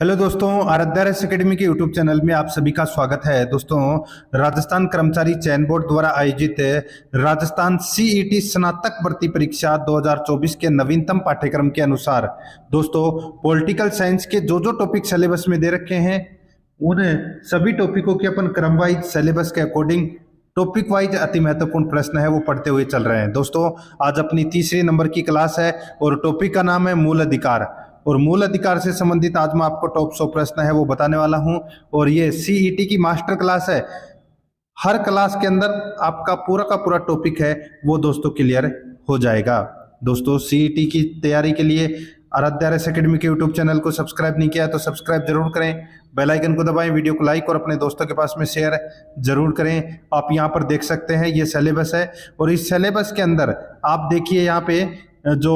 Hello दोस्तों, Aaradhya race academy के YouTube channel में आप सभी का स्वागत है। दोस्तों, राजस्थान कर्मचारी चयन बोर्ड द्वारा आयोजित राजस्थान सीईटी स्नातक भर्ती परीक्षा 2024 के नवीनतम पाठ्यक्रम के अनुसार दोस्तों पॉलिटिकल साइंस के जो टॉपिक सिलेबस में दे रखे हैं उन सभी टॉपिकों के अपन क्रम वाइज सिलेबस के अकॉर्डिंग टॉपिक वाइज अति महत्वपूर्ण प्रश्न है वो पढ़ते हुए चल रहे हैं। दोस्तों, आज अपनी तीसरे नंबर की क्लास है और टॉपिक का नाम है मूल अधिकार। और मूल अधिकार से संबंधित आज मैं आपको टॉप 100 प्रश्न है वो बताने वाला हूं। और ये सीईटी की मास्टर क्लास है। हर क्लास के अंदर आपका पूरा का पूरा टॉपिक है वो दोस्तों क्लियर हो जाएगा। दोस्तों, सीईटी की तैयारी के लिए आराध्या रेस एकेडमी के यूट्यूब चैनल को सब्सक्राइब नहीं किया तो सब्सक्राइब जरूर करें, बेल आइकन को दबाएं, वीडियो को लाइक और अपने दोस्तों के पास में शेयर जरूर करें। आप यहाँ पर देख सकते हैं ये सिलेबस है और इस सिलेबस के अंदर आप देखिए यहाँ पे जो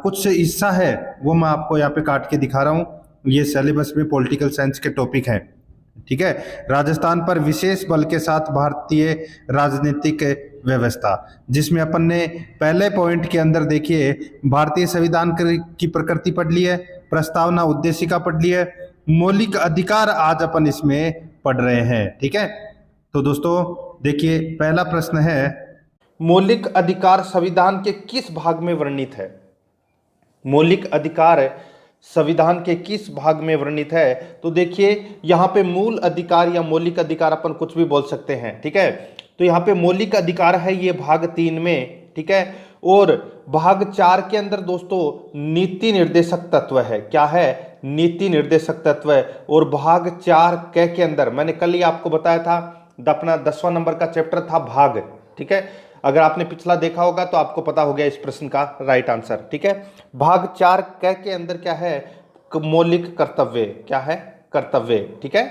कुछ हिस्सा है वो मैं आपको यहाँ पे काट के दिखा रहा हूँ। ये सिलेबस में पॉलिटिकल साइंस के टॉपिक हैं, ठीक है। राजस्थान पर विशेष बल के साथ भारतीय राजनीतिक व्यवस्था, जिसमें अपन ने पहले पॉइंट के अंदर देखिए भारतीय संविधान की प्रकृति पढ़ ली है, प्रस्तावना उद्देशिका पढ़ ली है, मौलिक अधिकार आज अपन इसमें पढ़ रहे हैं, ठीक है। तो दोस्तों देखिए, पहला प्रश्न है मौलिक अधिकार संविधान के किस भाग में वर्णित है। मौलिक अधिकार संविधान के किस भाग में वर्णित है। तो देखिए यहाँ पे मूल अधिकार या मौलिक अधिकार अपन कुछ भी बोल सकते हैं, ठीक है। तो यहाँ पे मौलिक अधिकार है ये भाग 3 में, ठीक है। और भाग 4 के अंदर दोस्तों नीति निर्देशक तत्व है। क्या है? नीति निर्देशक तत्व है। और भाग 4 के अंदर मैंने कल ही आपको बताया था, अपना 10वां नंबर का चैप्टर था भाग, ठीक है। अगर आपने पिछला देखा होगा तो आपको पता हो गया इस प्रश्न का राइट आंसर, ठीक है। भाग 4 के अंदर क्या है? मौलिक कर्तव्य। क्या है? कर्तव्य, ठीक है।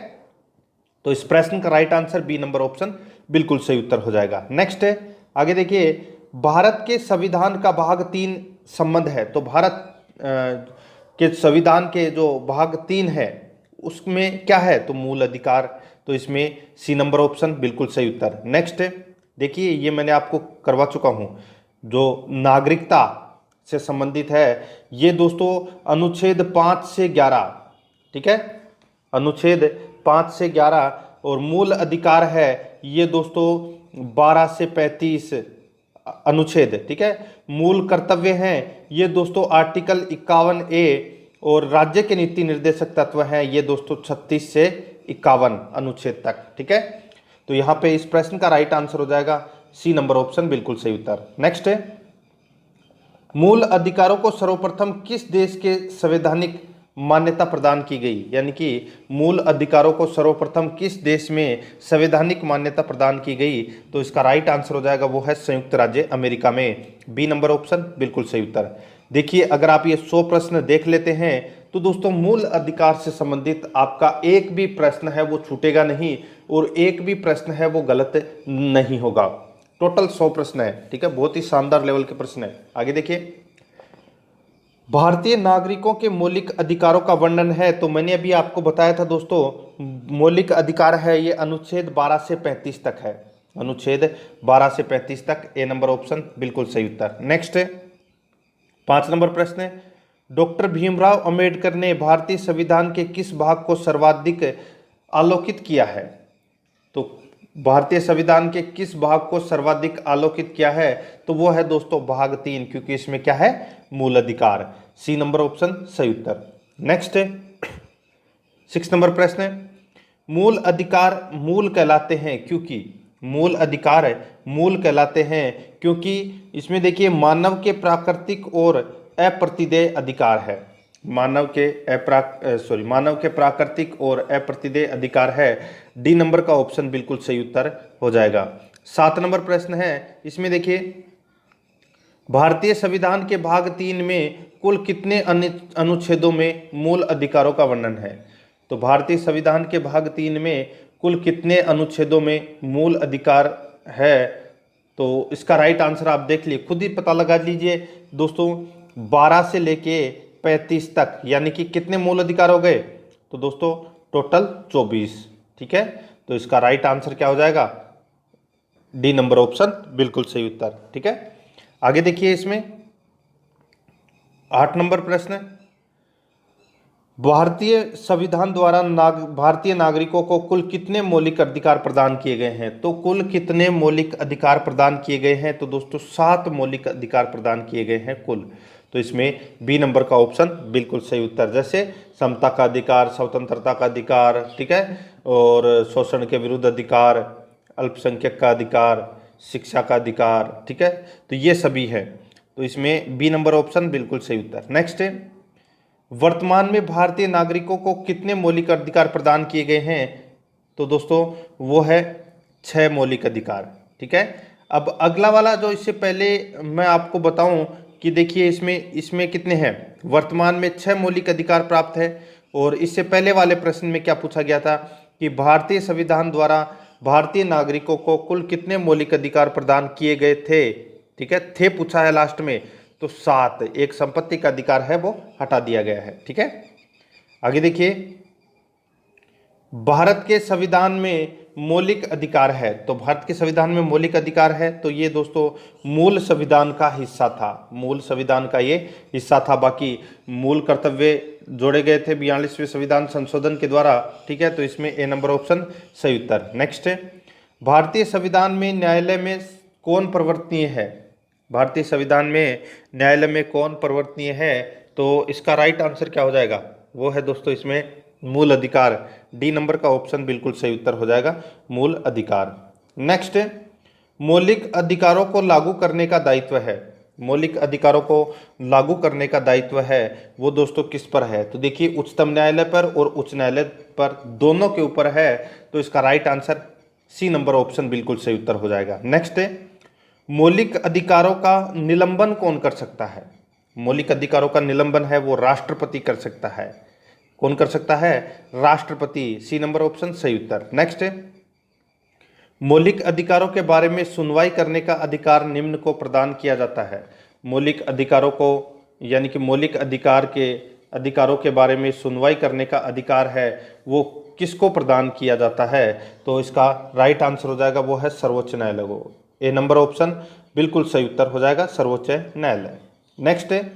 तो इस प्रश्न का right answer B number option बिल्कुल सही उत्तर हो जाएगा। नेक्स्ट है, आगे देखिए, भारत के संविधान का भाग 3 संबंध है। तो भारत के संविधान के जो भाग 3 है उसमें क्या है? तो मूल अधिकार। तो इसमें सी नंबर ऑप्शन बिल्कुल सही उत्तर। नेक्स्ट देखिए, ये मैंने आपको करवा चुका हूं, जो नागरिकता से संबंधित है ये दोस्तों अनुच्छेद 5 से 11, ठीक है। अनुच्छेद 5 से 11 और मूल अधिकार है ये दोस्तों 12 से 35 अनुच्छेद, ठीक है। मूल कर्तव्य हैं ये दोस्तों आर्टिकल 51A और राज्य के नीति निर्देशक तत्व हैं ये दोस्तों 36 से 51 अनुच्छेद तक, ठीक है। तो यहां पे इस प्रश्न का राइट आंसर हो जाएगा सी नंबर ऑप्शन बिल्कुल सही उत्तर। नेक्स्ट है, मूल अधिकारों को सर्वप्रथम किस देश के संवैधानिक मान्यता प्रदान की गई। यानी कि मूल अधिकारों को सर्वप्रथम किस देश में संवैधानिक मान्यता प्रदान की गई। तो इसका राइट आंसर हो जाएगा वो है संयुक्त राज्य अमेरिका में, बी नंबर ऑप्शन बिल्कुल सही उत्तर। देखिए, अगर आप ये 100 प्रश्न देख लेते हैं तो दोस्तों मूल अधिकार से संबंधित आपका एक भी प्रश्न है वो छूटेगा नहीं और एक भी प्रश्न है वो गलत नहीं होगा। टोटल 100 प्रश्न है, ठीक है। बहुत ही शानदार लेवल के प्रश्न है। आगे देखिए, भारतीय नागरिकों के मौलिक अधिकारों का वर्णन है। तो मैंने अभी आपको बताया था दोस्तों, मौलिक अधिकार है ये अनुच्छेद 12 से 35 तक है। अनुच्छेद 12 से 35 तक, ए नंबर ऑप्शन बिल्कुल सही उत्तर। नेक्स्ट 5 नंबर प्रश्न है, डॉक्टर भीमराव अंबेडकर ने भारतीय संविधान के किस भाग को सर्वाधिक आलोकित किया है। तो भारतीय संविधान के किस भाग को सर्वाधिक आलोकित किया है। तो वो है दोस्तों भाग 3, क्योंकि इसमें क्या है? मूल अधिकार, सी नंबर ऑप्शन सही उत्तर। नेक्स्ट 6 नंबर प्रश्न है, मूल अधिकार मूल कहलाते हैं क्योंकि। मूल अधिकार मूल कहलाते हैं क्योंकि इसमें देखिए मानव के प्राकृतिक और अप्रतिदेय अधिकार है। मानव के प्राकृतिक और अप्रतिदेय अधिकार है, डी नंबर का ऑप्शन बिल्कुल सही उत्तर हो जाएगा। 7 नंबर प्रश्न है, इसमें देखिए भारतीय संविधान के भाग 3 में कुल कितने अनुच्छेदों में मूल अधिकारों का वर्णन है। तो भारतीय संविधान के भाग 3 में कुल कितने अनुच्छेदों में मूल अधिकार है। तो इसका राइट आंसर आप देख लिए, खुद ही पता लगा लीजिए दोस्तों, 12 से लेके 35 तक, यानी कि कितने मूल अधिकार हो गए। तो दोस्तों टोटल 24, ठीक है। तो इसका राइट आंसर क्या हो जाएगा? डी नंबर ऑप्शन बिल्कुल सही उत्तर, ठीक है। आगे देखिए, इसमें 8 नंबर प्रश्न, भारतीय संविधान द्वारा भारतीय नागरिकों को कुल कितने मौलिक अधिकार प्रदान किए गए हैं? तो कुल कितने मौलिक अधिकार प्रदान किए गए हैं? तो दोस्तों 7 मौलिक अधिकार प्रदान किए गए हैं कुल। तो इसमें बी नंबर का ऑप्शन बिल्कुल सही उत्तर, जैसे समता का अधिकार, स्वतंत्रता का अधिकार, ठीक है, और शोषण के विरुद्ध अधिकार, अल्पसंख्यक का अधिकार, शिक्षा का अधिकार, ठीक है, तो ये सभी है। तो इसमें बी नंबर ऑप्शन बिल्कुल सही उत्तर। नेक्स्ट है, वर्तमान में भारतीय नागरिकों को कितने मौलिक अधिकार प्रदान किए गए हैं? तो दोस्तों वो है 6 मौलिक अधिकार, ठीक है। अब अगला वाला जो इससे पहले मैं आपको बताऊं कि देखिए इसमें कितने हैं, वर्तमान में 6 मौलिक अधिकार प्राप्त है। और इससे पहले वाले प्रश्न में क्या पूछा गया था कि भारतीय संविधान द्वारा भारतीय नागरिकों को कुल कितने मौलिक अधिकार प्रदान किए गए थे, ठीक है, थे पूछा है लास्ट में, तो 7। एक संपत्ति का अधिकार है वो हटा दिया गया है, ठीक है। आगे देखिए, भारत के संविधान में मौलिक अधिकार है, तो भारत के संविधान में मौलिक अधिकार है, तो ये दोस्तों मूल संविधान का हिस्सा था, मूल संविधान का ये हिस्सा था। बाकी मूल कर्तव्य जोड़े गए थे 42वें संविधान संशोधन के द्वारा, ठीक है, तो इसमें ए नंबर ऑप्शन सही उत्तर। नेक्स्ट है, भारतीय संविधान में न्यायालय में कौन परिवर्तनीय है? भारतीय संविधान में न्यायालय में कौन परिवर्तनीय है? तो इसका राइट आंसर क्या हो जाएगा? वो है दोस्तों इसमें मूल अधिकार। डी नंबर का ऑप्शन बिल्कुल सही उत्तर हो जाएगा, मूल अधिकार। नेक्स्ट, मौलिक अधिकारों को लागू करने का दायित्व है, मौलिक अधिकारों को लागू करने का दायित्व है वो दोस्तों किस पर है? तो देखिए उच्चतम न्यायालय पर और उच्च न्यायालय पर, दोनों के ऊपर है। तो इसका right answer C number option बिल्कुल सही उत्तर हो जाएगा। नेक्स्ट है, मौलिक अधिकारों का निलंबन कौन कर सकता है? मौलिक अधिकारों का निलंबन है वो राष्ट्रपति कर सकता है। कौन कर सकता है? राष्ट्रपति। सी नंबर ऑप्शन सही उत्तर। नेक्स्ट, मौलिक अधिकारों के बारे में सुनवाई करने का अधिकार निम्न को प्रदान किया जाता है। मौलिक अधिकारों को यानी कि मौलिक अधिकारों के बारे में सुनवाई करने का अधिकार है वो किसको प्रदान किया जाता है? तो इसका राइट आंसर हो जाएगा वो है सर्वोच्च न्यायालय को। ए नंबर ऑप्शन बिल्कुल सही उत्तर हो जाएगा, सर्वोच्च न्यायालय। नेक्स्ट है,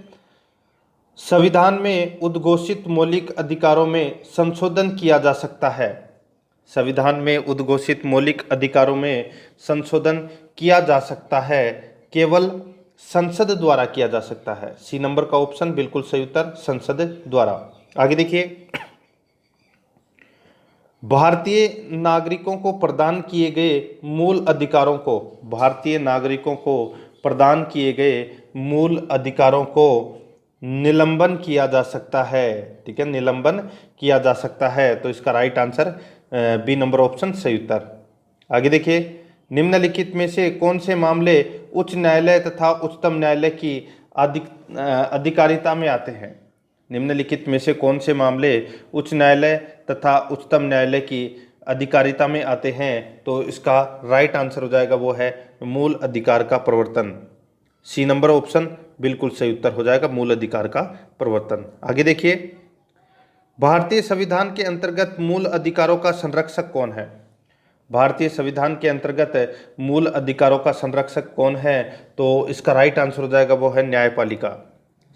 संविधान में उद्घोषित मौलिक अधिकारों में संशोधन किया जा सकता है। संविधान में उद्घोषित मौलिक अधिकारों में संशोधन किया जा सकता है, केवल संसद द्वारा किया जा सकता है। सी नंबर का ऑप्शन बिल्कुल सही उत्तर, संसद द्वारा। आगे देखिए, भारतीय नागरिकों को प्रदान किए गए मूल अधिकारों को, भारतीय नागरिकों को प्रदान किए गए मूल अधिकारों को निलंबन किया जा सकता है, ठीक है, निलंबन किया जा सकता है। तो इसका right answer B number option सही उत्तर। आगे देखिए, निम्नलिखित में से कौन से मामले उच्च न्यायालय तथा उच्चतम न्यायालय की अधिकारिता में आते हैं? निम्नलिखित में से कौन से मामले उच्च न्यायालय तथा उच्चतम न्यायालय की अधिकारिता में आते हैं? तो इसका राइट आंसर हो जाएगा वो है मूल अधिकार का प्रवर्तन। सी नंबर ऑप्शन बिल्कुल सही उत्तर हो जाएगा, मूल अधिकार का प्रवर्तन। आगे देखिए, भारतीय संविधान के अंतर्गत मूल अधिकारों का संरक्षक कौन है? भारतीय संविधान के अंतर्गत मूल अधिकारों का संरक्षक कौन है? तो इसका राइट आंसर हो जाएगा वो है न्यायपालिका।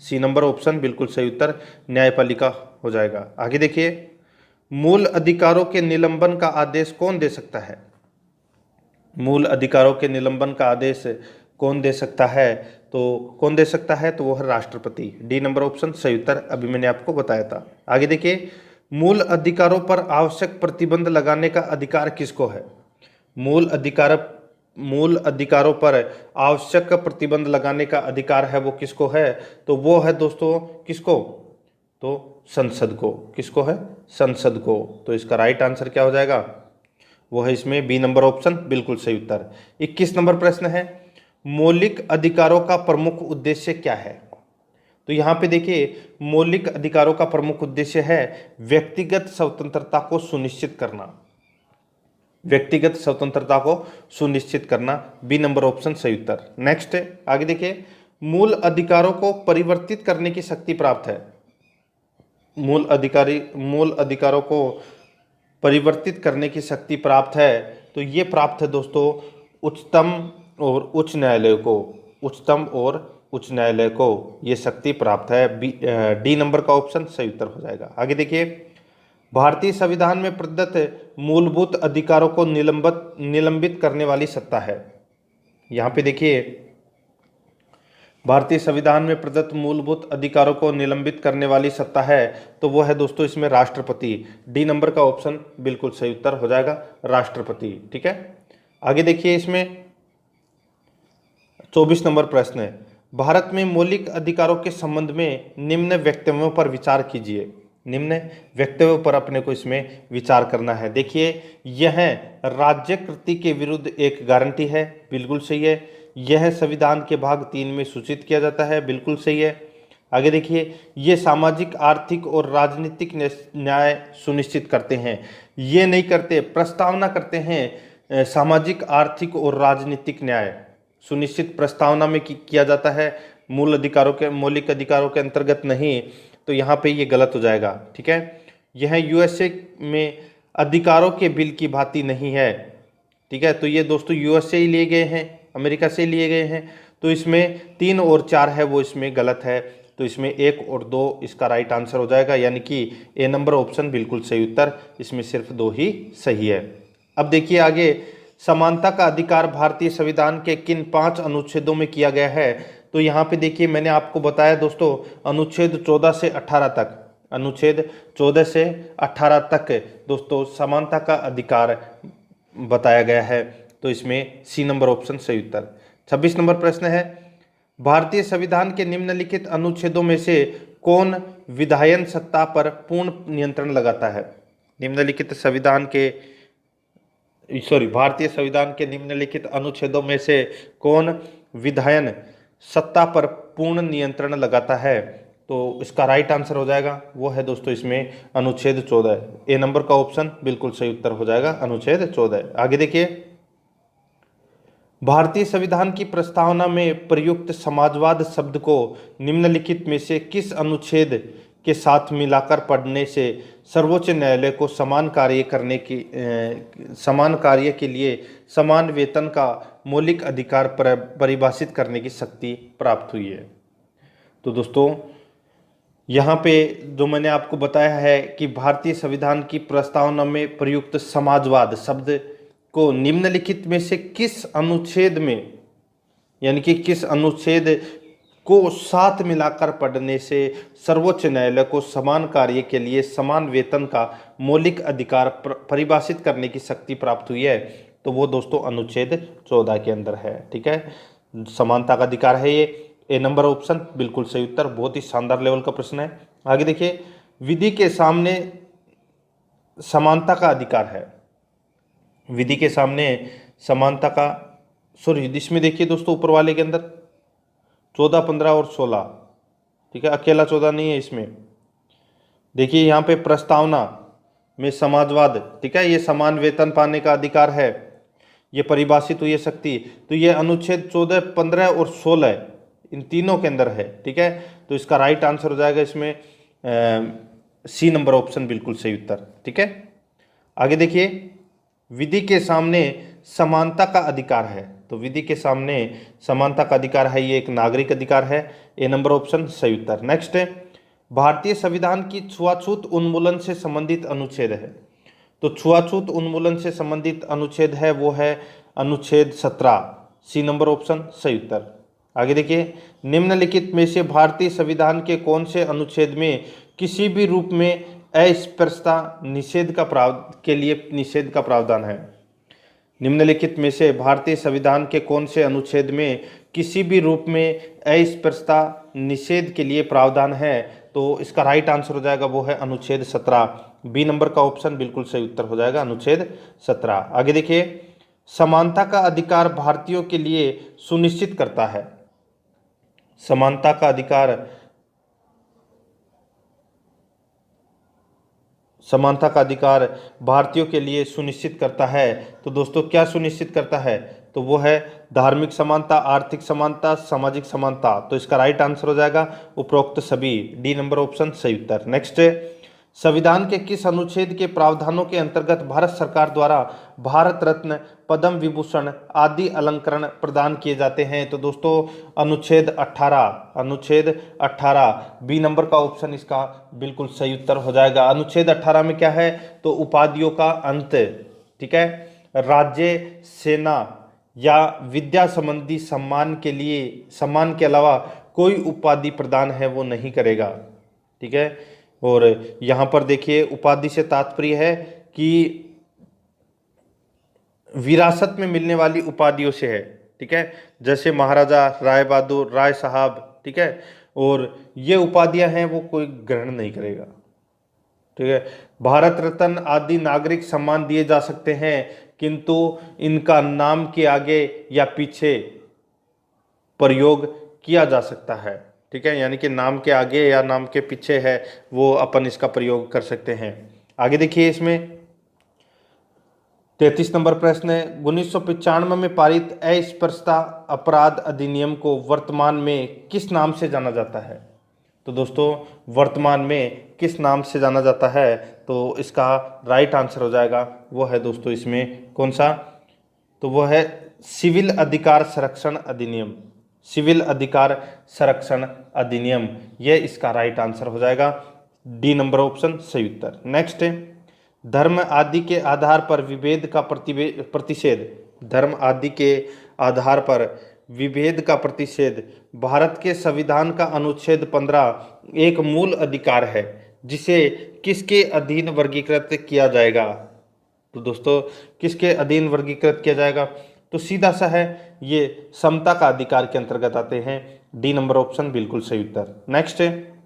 सी नंबर ऑप्शन बिल्कुल सही उत्तर, न्यायपालिका हो जाएगा। आगे देखिए, मूल अधिकारों के निलंबन का आदेश कौन दे सकता है? मूल अधिकारों के निलंबन का आदेश कौन दे सकता है? तो कौन दे सकता है? तो वो है राष्ट्रपति। डी नंबर ऑप्शन सही उत्तर, अभी मैंने आपको बताया था। आगे देखिए, मूल अधिकारों पर आवश्यक प्रतिबंध लगाने का अधिकार किसको है? मूल अधिकारों पर आवश्यक प्रतिबंध लगाने का अधिकार है वो किसको है? तो वो है दोस्तों किसको? तो संसद को। किसको है? संसद को। तो इसका राइट आंसर क्या हो जाएगा? वो है इसमें बी नंबर ऑप्शन बिल्कुल सही उत्तर। 21 नंबर प्रश्न है, मौलिक अधिकारों का प्रमुख उद्देश्य क्या है? तो यहाँ पे देखिए, मौलिक अधिकारों का प्रमुख उद्देश्य है व्यक्तिगत स्वतंत्रता को सुनिश्चित करना, व्यक्तिगत स्वतंत्रता को सुनिश्चित करना। बी नंबर ऑप्शन सही उत्तर। नेक्स्ट आगे देखिए, मूल अधिकारों को परिवर्तित करने की शक्ति प्राप्त है। मूल अधिकारों को परिवर्तित करने की शक्ति प्राप्त है, तो ये प्राप्त है दोस्तों उच्चतम और उच्च न्यायालय को, उच्चतम और उच्च न्यायालय को ये शक्ति प्राप्त है। डी नंबर का ऑप्शन सही उत्तर हो जाएगा। आगे देखिए, भारतीय संविधान में प्रदत्त मूलभूत अधिकारों को निलंबित करने वाली सत्ता है। यहाँ पे देखिए, भारतीय संविधान में प्रदत्त मूलभूत अधिकारों को निलंबित करने वाली सत्ता है, तो वो है दोस्तों इसमें राष्ट्रपति। डी नंबर का ऑप्शन बिल्कुल सही उत्तर हो जाएगा, राष्ट्रपति। ठीक है, आगे देखिए, इसमें 24 नंबर प्रश्न है, भारत में मौलिक अधिकारों के संबंध में निम्न वक्तव्यों पर विचार कीजिए। निम्न वक्तव्यों पर अपने को इसमें विचार करना है। देखिए, यह राज्यकृति के विरुद्ध एक गारंटी है, बिल्कुल सही है। यह संविधान के भाग 3 में सूचित किया जाता है, बिल्कुल सही है। आगे देखिए, ये सामाजिक, आर्थिक और राजनीतिक न्याय सुनिश्चित करते हैं। ये नहीं करते, प्रस्तावना करते हैं सामाजिक, आर्थिक और राजनीतिक न्याय सुनिश्चित प्रस्तावना में किया जाता है, मौलिक अधिकारों के अंतर्गत नहीं। तो यहाँ पे ये गलत हो जाएगा। ठीक है, यह यूएसए में अधिकारों के बिल की भांति नहीं है। ठीक है, तो ये दोस्तों यूएसए ही लिए गए हैं, अमेरिका से लिए गए हैं। तो इसमें 3 और 4 है वो इसमें गलत है। तो इसमें 1 और 2 इसका राइट आंसर हो जाएगा, यानी कि ए नंबर ऑप्शन बिल्कुल सही उत्तर। इसमें सिर्फ 2 ही सही है। अब देखिए आगे, समानता का अधिकार भारतीय संविधान के किन 5 अनुच्छेदों में किया गया है। तो यहाँ पे देखिए, मैंने आपको बताया दोस्तों, अनुच्छेद 14 से 18 तक, अनुच्छेद 14 से 18 तक दोस्तों समानता का अधिकार बताया गया है। तो इसमें सी नंबर ऑप्शन सही उत्तर। 26 नंबर प्रश्न है, भारतीय संविधान के निम्नलिखित अनुच्छेदों में से कौन विधायन सत्ता पर पूर्ण नियंत्रण लगाता है। भारतीय संविधान के निम्नलिखित अनुच्छेदों में से कौन विधायन सत्ता पर पूर्ण नियंत्रण लगाता है। तो इसका राइट आंसर हो जाएगा, वो है दोस्तों इसमें अनुच्छेद 14। ए नंबर का ऑप्शन बिल्कुल सही उत्तर हो जाएगा, अनुच्छेद 14। आगे देखिए, भारतीय संविधान की प्रस्तावना में प्रयुक्त समाजवाद शब्द को निम्नलिखित में से किस अनुच्छेद के साथ मिलाकर पढ़ने से सर्वोच्च न्यायालय को समान कार्य के लिए समान वेतन का मौलिक अधिकार परिभाषित करने की शक्ति प्राप्त हुई है। तो दोस्तों यहाँ पे जो मैंने आपको बताया है कि भारतीय संविधान की प्रस्तावना में प्रयुक्त समाजवाद शब्द को निम्नलिखित में से किस अनुच्छेद में, यानी कि किस अनुच्छेद को साथ मिलाकर पढ़ने से सर्वोच्च न्यायालय को समान कार्य के लिए समान वेतन का मौलिक अधिकार परिभाषित करने की शक्ति प्राप्त हुई है। तो वो दोस्तों अनुच्छेद 14 के अंदर है। ठीक है, समानता का अधिकार है ये। ए नंबर ऑप्शन बिल्कुल सही उत्तर। बहुत ही शानदार लेवल का प्रश्न है। आगे देखिए, विधि के सामने समानता का अधिकार है। विधि के सामने समानता का, इसमें देखिए दोस्तों ऊपर वाले के अंदर 14, 15 और 16। ठीक है, अकेला 14 नहीं है इसमें। देखिए यहाँ पे प्रस्तावना में समाजवाद, ठीक है, ये समान वेतन पाने का अधिकार है, ये परिभाषित हुई है शक्ति। तो ये अनुच्छेद 14, 15 और 16 इन तीनों के अंदर है। ठीक है, तो इसका राइट आंसर हो जाएगा इसमें सी नंबर ऑप्शन बिल्कुल सही उत्तर। ठीक है, आगे देखिए, विधि के सामने समानता का अधिकार है। तो विधि के सामने समानता का अधिकार है, ये एक नागरिक अधिकार है। ए नंबर ऑप्शन सही उत्तर। नेक्स्ट है, भारतीय संविधान की छुआछूत उन्मूलन से संबंधित अनुच्छेद है। तो छुआछूत उन्मूलन से संबंधित अनुच्छेद है वो है अनुच्छेद 17। सी नंबर ऑप्शन सही उत्तर। आगे देखिए, निम्नलिखित में से भारतीय संविधान के कौन से अनुच्छेद में किसी भी रूप में अस्पृश्यता निषेध का प्रावधान है। निम्नलिखित में से भारतीय संविधान के कौन से अनुच्छेद में किसी भी रूप में अस्पृश्यता निषेध के लिए प्रावधान है। तो इसका राइट आंसर हो जाएगा वो है अनुच्छेद 17। बी नंबर का ऑप्शन बिल्कुल सही उत्तर हो जाएगा, अनुच्छेद 17। आगे देखिए, समानता का अधिकार भारतीयों के लिए सुनिश्चित करता है। समानता का अधिकार भारतीयों के लिए सुनिश्चित करता है। तो दोस्तों क्या सुनिश्चित करता है, तो वो है धार्मिक समानता, आर्थिक समानता, सामाजिक समानता। तो इसका राइट आंसर हो जाएगा उपरोक्त सभी। डी नंबर ऑप्शन सही उत्तर। नेक्स्ट, संविधान के किस अनुच्छेद के प्रावधानों के अंतर्गत भारत सरकार द्वारा भारत रत्न, पद्म विभूषण आदि अलंकरण प्रदान किए जाते हैं? तो दोस्तों अनुच्छेद 18, अनुच्छेद 18 बी नंबर का ऑप्शन इसका बिल्कुल सही उत्तर हो जाएगा। अनुच्छेद 18 में क्या है? तो उपाधियों का अंत, ठीक है, राज्य, सेना या विद्या संबंधी सम्मान के लिए, सम्मान के अलावा कोई उपाधि प्रदान है वो नहीं करेगा, ठीक है। और यहाँ पर देखिए उपाधि से तात्पर्य है कि विरासत में मिलने वाली उपाधियों से है, ठीक है, जैसे महाराजा, राय बहादुर, राय साहब, ठीक है, और ये उपाधियां हैं वो कोई ग्रहण नहीं करेगा, ठीक है। भारत रत्न आदि नागरिक सम्मान दिए जा सकते हैं किंतु इनका नाम के आगे या पीछे प्रयोग किया जा सकता है, ठीक है, यानी कि नाम के आगे या नाम के पीछे है वो अपन इसका प्रयोग कर सकते हैं। आगे देखिए इसमें 33 नंबर प्रश्न है, 1995 में पारित अस्पृश्यता अपराध अधिनियम को वर्तमान में किस नाम से जाना जाता है? तो दोस्तों वर्तमान में किस नाम से जाना जाता है? तो इसका राइट आंसर हो जाएगा वो है दोस्तों इसमें कौन सा? तो वो है सिविल अधिकार संरक्षण अधिनियम, सिविल अधिकार संरक्षण अधिनियम, यह इसका राइट आंसर हो जाएगा। डी नंबर ऑप्शन सही उत्तर। नेक्स्ट है धर्म आदि के आधार पर विभेद का प्रतिषेध, धर्म आदि के आधार पर विभेद का प्रतिषेध भारत के संविधान का अनुच्छेद 15 एक मूल अधिकार है जिसे किसके अधीन वर्गीकृत किया जाएगा? तो दोस्तों किसके अधीन वर्गीकृत किया जाएगा? तो सीधा सा है ये समता का अधिकार के अंतर्गत आते हैं। डी नंबर ऑप्शन बिल्कुल सही उत्तर। नेक्स्ट है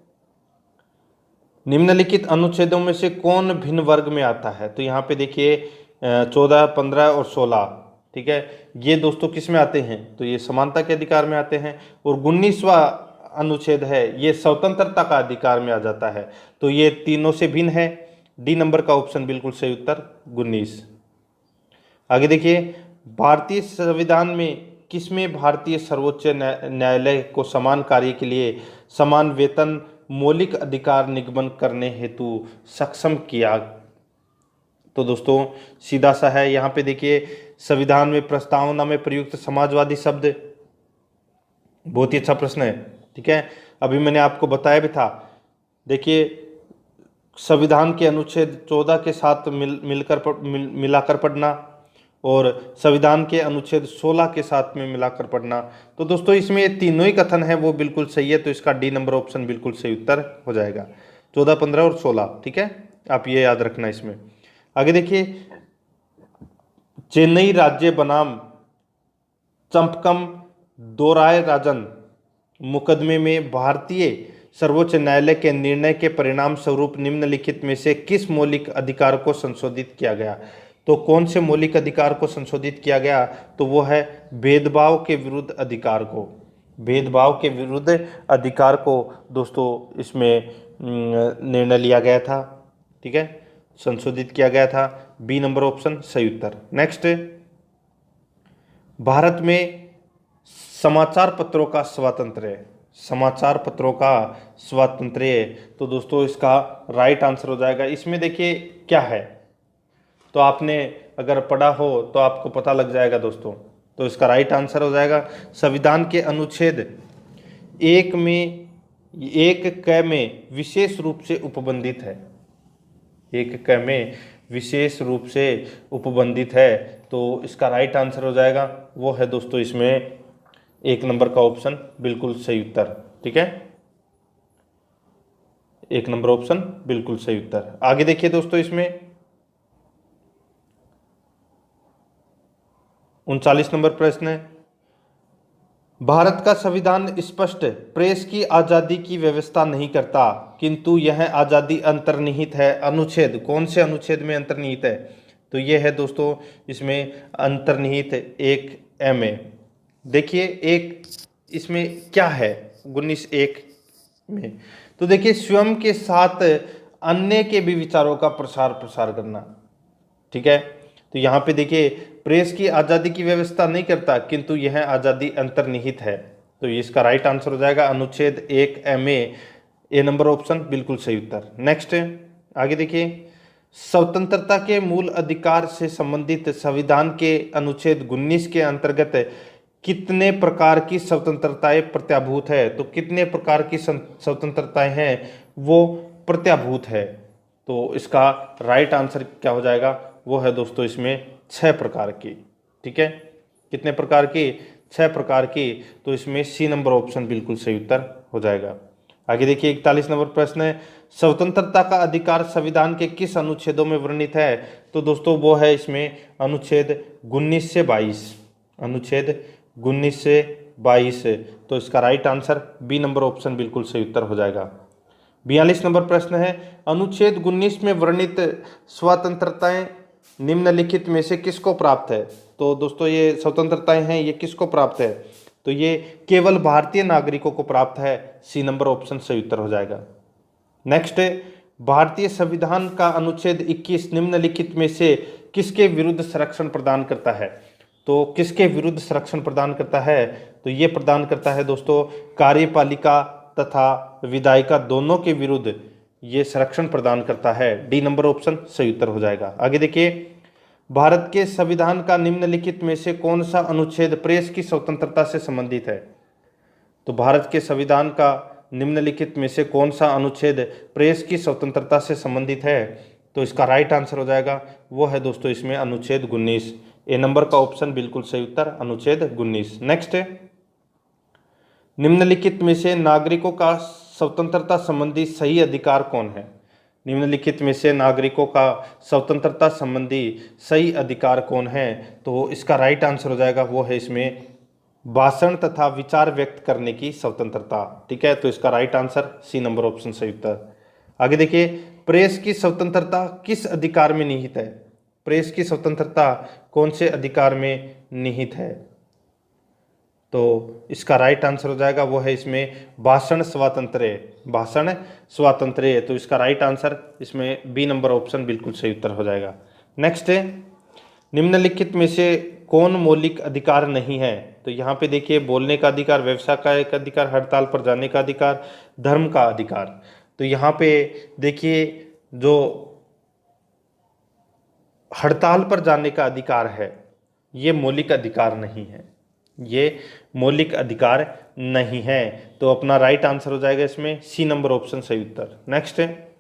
निम्नलिखित अनुच्छेदों में से कौन भिन्न वर्ग में आता है? तो यहाँ पे देखिए 14, 15 और 16, ठीक है, ये दोस्तों किस में आते हैं? तो ये समानता के अधिकार में आते हैं। और 19वां अनुच्छेद है ये स्वतंत्रता का अधिकार में आ जाता है, तो ये तीनों से भिन्न है। डी नंबर का ऑप्शन बिल्कुल सही उत्तर 19। आगे देखिए भारतीय संविधान में किसमें भारतीय सर्वोच्च न्यायालय को समान कार्य के लिए समान वेतन मौलिक अधिकार निगमन करने हेतु सक्षम किया? तो दोस्तों सीधा सा है, यहाँ पे देखिए संविधान में प्रस्तावना में प्रयुक्त समाजवादी शब्द, बहुत ही अच्छा प्रश्न है, ठीक है, अभी मैंने आपको बताया भी था। देखिए संविधान के अनुच्छेद 14 के साथ मिलाकर पढ़ना और संविधान के अनुच्छेद 16 के साथ में मिलाकर पढ़ना। तो दोस्तों इसमें तीनों ही कथन है वो बिल्कुल सही है, तो इसका डी नंबर ऑप्शन बिल्कुल सही उत्तर हो जाएगा। 14, 15 और 16, ठीक है, आप ये याद रखना इसमें। आगे देखिए चेन्नई राज्य बनाम चंपकम दोराय राजन मुकदमे में भारतीय सर्वोच्च न्यायालय के निर्णय के परिणाम स्वरूप निम्नलिखित में से किस मौलिक अधिकार को संशोधित किया गया? तो कौन से मौलिक अधिकार को संशोधित किया गया? तो वो है भेदभाव के विरुद्ध अधिकार को, भेदभाव के विरुद्ध अधिकार को दोस्तों इसमें निर्णय लिया गया था, ठीक है, संशोधित किया गया था। बी नंबर ऑप्शन सही उत्तर। नेक्स्ट भारत में समाचार पत्रों का स्वातंत्र्य, समाचार पत्रों का स्वातंत्र्य, तो दोस्तों इसका राइट आंसर हो जाएगा। इसमें देखिए क्या है, तो आपने अगर पढ़ा हो तो आपको पता लग जाएगा दोस्तों, तो इसका राइट आंसर हो जाएगा संविधान के अनुच्छेद 1 में 1 में विशेष रूप से उपबंधित है, 1 में विशेष रूप से उपबंधित है, तो इसका राइट आंसर हो जाएगा वो है दोस्तों इसमें 1 नंबर का ऑप्शन बिल्कुल सही उत्तर, ठीक है, 1 नंबर ऑप्शन बिल्कुल सही उत्तर। आगे देखिए दोस्तों इसमें 39 नंबर प्रश्न है भारत का संविधान स्पष्ट प्रेस की आज़ादी की व्यवस्था नहीं करता किंतु यह आज़ादी अंतर्निहित है। अनुच्छेद कौन से अनुच्छेद में अंतर्निहित है? तो यह है दोस्तों इसमें अंतर्निहित 1 में। देखिए एक इसमें क्या है 19(1) में, तो देखिए स्वयं के साथ अन्य के भी विचारों का प्रसार करना, ठीक है, तो यहाँ पे देखिए प्रेस की आज़ादी की व्यवस्था नहीं करता किंतु यह आज़ादी अंतर्निहित है, तो इसका राइट आंसर हो जाएगा अनुच्छेद 1 में, ए नंबर ऑप्शन बिल्कुल सही उत्तर। नेक्स्ट आगे देखिए, स्वतंत्रता के मूल अधिकार से संबंधित संविधान के अनुच्छेद 19 के अंतर्गत कितने प्रकार की स्वतंत्रताएं प्रत्याभूत है? तो कितने प्रकार की स्वतंत्रताएं हैं वो प्रत्याभूत है? तो इसका राइट आंसर क्या हो जाएगा? वो है दोस्तों इसमें 6 प्रकार की। ठीक है, कितने प्रकार की? 6 प्रकार की। तो इसमें सी नंबर ऑप्शन बिल्कुल सही उत्तर हो जाएगा। आगे देखिए, 41 नंबर प्रश्न है, स्वतंत्रता का अधिकार संविधान के किस अनुच्छेदों में वर्णित है? तो दोस्तों वो है इसमें अनुच्छेद 19 से 22। अनुच्छेद 19 से 22। तो इसका right answer B number option बिल्कुल सही उत्तर हो जाएगा। 42 नंबर प्रश्न है, अनुच्छेद 19 में वर्णित स्वतंत्रताएं निम्नलिखित में से किसको प्राप्त है? तो दोस्तों ये स्वतंत्रताएं हैं, ये किसको प्राप्त है? तो ये केवल भारतीय नागरिकों को प्राप्त है। सी नंबर ऑप्शन सही उत्तर हो जाएगा। नेक्स्ट है, भारतीय संविधान का अनुच्छेद 21 निम्नलिखित में से किसके विरुद्ध संरक्षण प्रदान करता है? तो किसके विरुद्ध संरक्षण प्रदान करता है? तो ये प्रदान करता है दोस्तों कार्यपालिका तथा विधायिका दोनों के विरुद्ध ये संरक्षण प्रदान करता है। डी नंबर ऑप्शन सही उत्तर हो जाएगा। आगे देखिए, भारत के संविधान का निम्नलिखित में से कौन सा अनुच्छेद प्रेस की स्वतंत्रता से संबंधित है? तो भारत के संविधान का निम्नलिखित में से कौन सा अनुच्छेद प्रेस की स्वतंत्रता से संबंधित है? तो इसका राइट आंसर हो जाएगा वो है दोस्तों इसमें अनुच्छेद 19। ए नंबर का ऑप्शन बिल्कुल सही उत्तर, अनुच्छेद 19। नेक्स्ट है, निम्नलिखित में से नागरिकों का स्वतंत्रता संबंधी सही अधिकार कौन है? निम्नलिखित में से नागरिकों का स्वतंत्रता संबंधी सही अधिकार कौन है? तो इसका राइट आंसर हो जाएगा वो है इसमें भाषण तथा विचार व्यक्त करने की स्वतंत्रता। ठीक है, तो इसका right answer C number option सही उत्तर। आगे देखिए, प्रेस की स्वतंत्रता किस अधिकार में निहित है? प्रेस की स्वतंत्रता कौन से अधिकार में निहित है? तो इसका राइट आंसर हो जाएगा वो है इसमें भाषण स्वातंत्र्य। भाषण स्वातंत्र्य। तो इसका राइट आंसर इसमें बी नंबर ऑप्शन बिल्कुल सही उत्तर हो जाएगा। नेक्स्ट है, निम्नलिखित में से कौन मौलिक अधिकार नहीं है? तो यहाँ पे देखिए, बोलने का अधिकार, व्यवसाय का एक अधिकार, हड़ताल पर जाने का अधिकार, धर्म का अधिकार। तो यहाँ पे देखिए, जो हड़ताल पर जाने का अधिकार है ये मौलिक अधिकार नहीं है, ये मौलिक अधिकार नहीं है। तो अपना राइट आंसर हो जाएगा इसमें सी नंबर ऑप्शन सही उत्तर। नेक्स्ट है,